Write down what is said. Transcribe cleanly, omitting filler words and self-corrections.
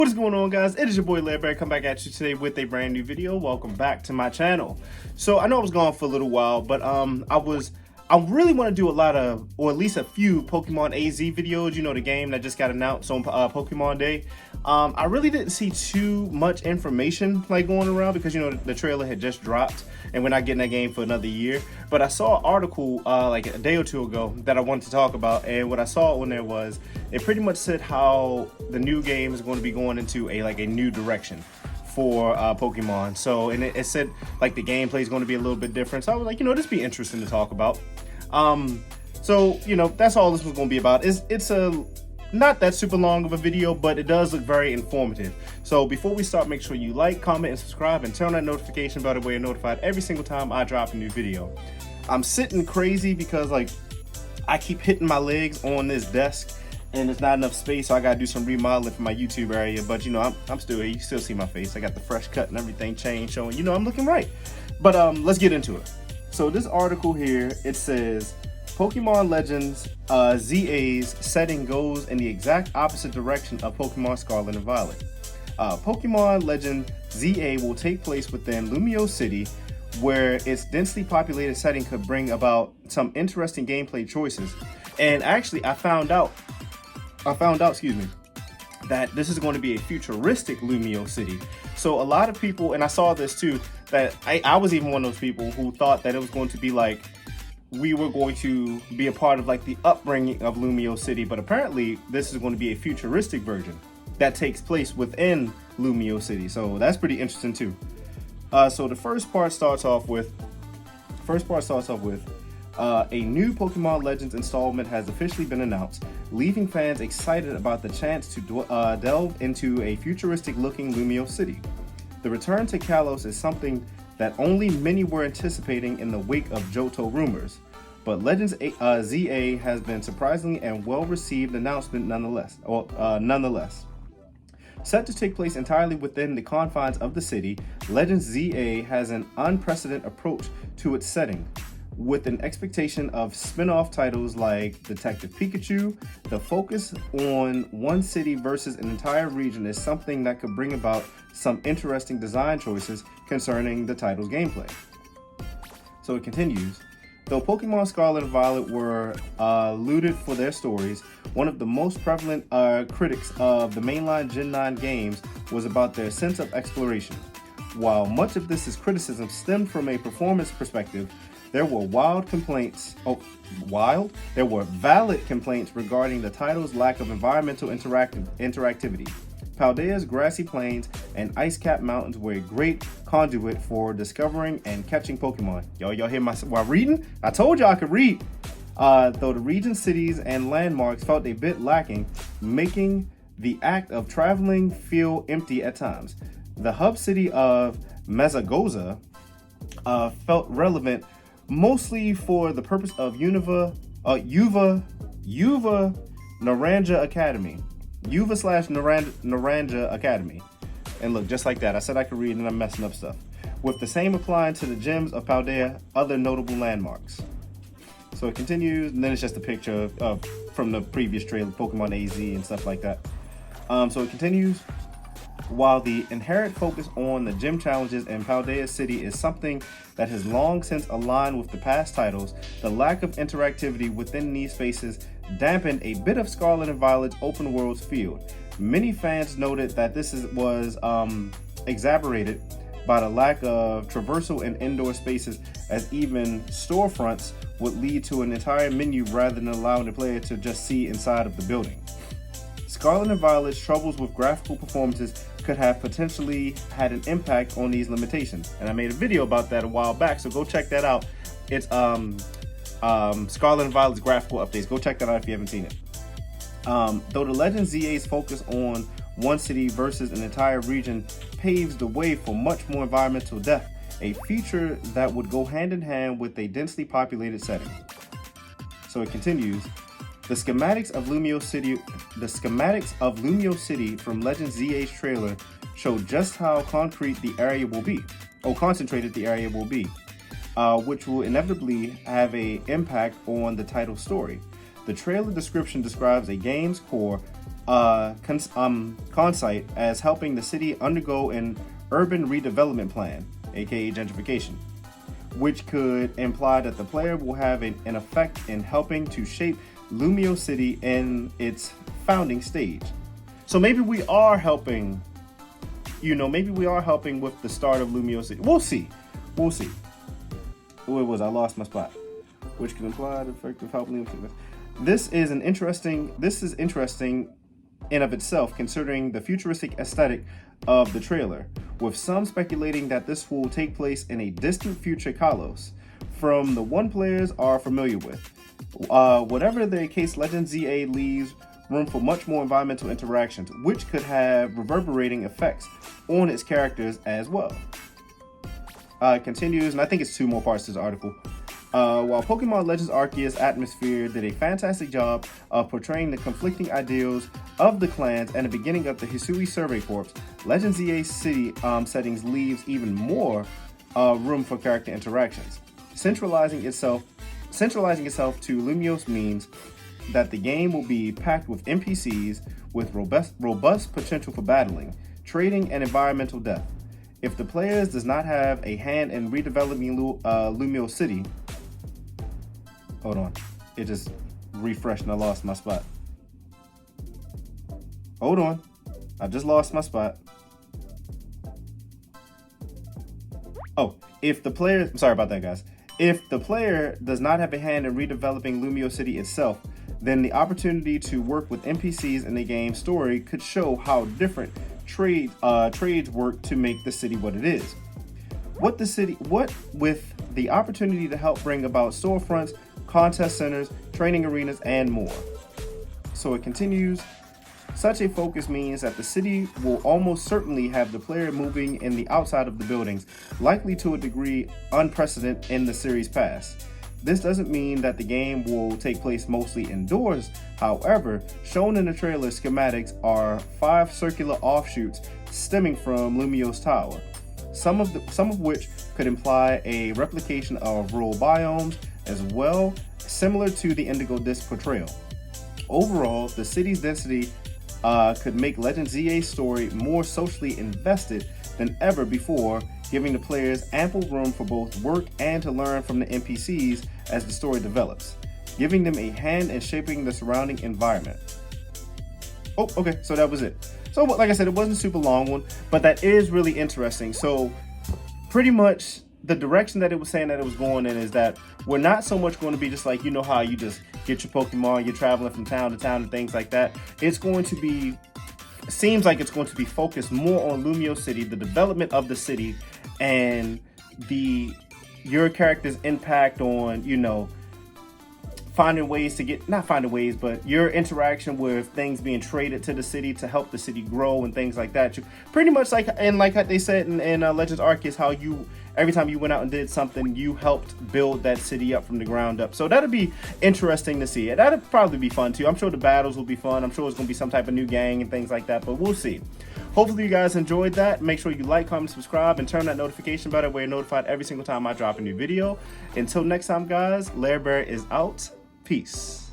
What is going on, guys? It is your boy Larry. Come back at you today with a brand new video. Welcome back to my channel. So I know I was gone for a little while, but I really want to do a lot of, or at least a few Pokemon AZ videos. You know, the game that just got announced on Pokemon Day. I really didn't see too much information like going around because, you know, the trailer had just dropped and we're not getting that game for another year. But I saw an article like a day or two ago that I wanted to talk about, and what I saw on there was it pretty much said how the new game is going to be going into a new direction for Pokemon. So, and it said like the gameplay is going to be a little bit different. So I was like, you know, this be interesting to talk about. So, you know, that's all this was going to be about. It's a not that super long of a video, but it does look very informative. So before we start, make sure you like, comment, and subscribe, and turn on that notification bell where you're notified every single time I drop a new video. I'm sitting crazy because like I keep hitting my legs on this desk and there's not enough space, so I gotta do some remodeling for my YouTube area. But you know, I'm still here. You still see my face. I got the fresh cut and everything changed, showing, you know, I'm looking right. But let's get into it. So this article here, it says Pokemon Legends ZA's setting goes in the exact opposite direction of Pokemon Scarlet and Violet. Pokemon Legend ZA will take place within Lumiose City, where its densely populated setting could bring about some interesting gameplay choices. And actually, I found out, excuse me, that this is going to be a futuristic Lumiose City. So a lot of people, and I saw this too, that I was even one of those people who thought that it was going to be like we were going to be a part of like the upbringing of Lumiose City, but apparently this is going to be a futuristic version that takes place within Lumiose City. So that's pretty interesting too. So the first part starts off with a new Pokemon Legends installment has officially been announced, leaving fans excited about the chance to delve into a futuristic-looking Lumiose City. The return to Kalos is something that only many were anticipating in the wake of Johto rumors, but Legends ZA has been surprisingly and well-received announcement nonetheless. Set to take place entirely within the confines of the city, Legends ZA has an unprecedented approach to its setting, with an expectation of spin-off titles like Detective Pikachu. The focus on one city versus an entire region is something that could bring about some interesting design choices concerning the title's gameplay. So it continues. Though Pokemon Scarlet and Violet were lauded for their stories, one of the most prevalent critics of the mainline Gen 9 games was about their sense of exploration. While much of this criticism stemmed from a performance perspective, there were valid complaints regarding the title's lack of environmental interactivity. Paldea's grassy plains and ice-capped mountains were a great conduit for discovering and catching Pokemon. Y'all hear while reading? I told y'all I could read. Though the region's cities and landmarks felt a bit lacking, making the act of traveling feel empty at times. The hub city of Mezagoza felt relevant mostly for the purpose of Yuva Naranja Academy. Yuva/Naranja Academy. And look, just like that, I said I could read and I'm messing up stuff. With the same applying to the gems of Paldea, other notable landmarks. So it continues, and then it's just a picture of from the previous trailer, Pokemon AZ and stuff like that. So it continues. While the inherent focus on the gym challenges in Paldea City is something that has long since aligned with the past titles, the lack of interactivity within these spaces dampened a bit of Scarlet and Violet's open world's feel. Many fans noted that this was exacerbated by the lack of traversal in indoor spaces, as even storefronts would lead to an entire menu rather than allowing the player to just see inside of the building. Scarlet and Violet's troubles with graphical performances could have potentially had an impact on these limitations. And I made a video about that a while back, so go check that out. It's Scarlet and Violet's graphical updates. Go check that out if you haven't seen it. Though the Legend ZA's focus on one city versus an entire region paves the way for much more environmental depth, a feature that would go hand in hand with a densely populated setting. So it continues. The schematics of Lumiose City from Legend ZA's trailer show just how concentrated the area will be, which will inevitably have an impact on the title story. The The trailer description describes a game's core concept as helping the city undergo an urban redevelopment plan, aka gentrification, which could imply that the player will have an effect in helping to shape Lumiose City in its founding stage. So maybe we are helping, maybe we are helping with the start of Lumiose City. We'll see. We'll see. Where was I? Lost my spot. Which can imply the effect of helping Lumiose City. This is interesting in of itself, considering the futuristic aesthetic of the trailer, with some speculating that this will take place in a distant future Kalos, from the one players are familiar with. Whatever the case, Legend ZA leaves room for much more environmental interactions, which could have reverberating effects on its characters as well. It continues, and I think it's 2 more parts to this article. While Pokemon Legends Arceus atmosphere did a fantastic job of portraying the conflicting ideals of the clans and the beginning of the Hisui Survey Corps, Legends ZA City settings leaves even more room for character interactions. Centralizing itself to Lumiose means that the game will be packed with NPCs with robust potential for battling, trading, and environmental depth. If the players does not have a hand in redeveloping Lumiose City, hold on, it just refreshed and I lost my spot. Hold on, I just lost my spot. Oh, sorry about that, guys. If the player does not have a hand in redeveloping Lumiose City itself, then the opportunity to work with NPCs in the game's story could show how different trades work to make the city what it is. What with the opportunity to help bring about storefronts, contest centers, training arenas, and more. So it continues. Such a focus means that the city will almost certainly have the player moving in the outside of the buildings, likely to a degree unprecedented in the series past. This doesn't mean that the game will take place mostly indoors. However, shown in the trailer schematics are 5 circular offshoots stemming from Lumiose Tower, some of which could imply a replication of rural biomes as well, similar to the Indigo Disc portrayal. Overall, the city's density could make Legend ZA's story more socially invested than ever before, giving the players ample room for both work and to learn from the NPCs as the story develops, giving them a hand in shaping the surrounding environment. Oh, okay, so that was it. So like I said, it wasn't a super long one, but that is really interesting. So pretty much the direction that it was saying that it was going in is that we're not so much going to be just like, how you just get your Pokemon, you're traveling from town to town and things like that. It's going to be, seems like it's going to be focused more on Lumiose City, the development of the city, and your character's impact on, finding ways to get, not finding ways, but your interaction with things being traded to the city to help the city grow and things like that. You pretty much like they said in Legends Arceus, how every time you went out and did something, you helped build that city up from the ground up. So that'd be interesting to see. That'd probably be fun too. I'm sure the battles will be fun. I'm sure it's gonna be some type of new gang and things like that, but we'll see. Hopefully you guys enjoyed that. Make sure you like, comment, subscribe, and turn that notification bell where you're notified every single time I drop a new video. Until next time, guys, Lair Bear is out. Peace.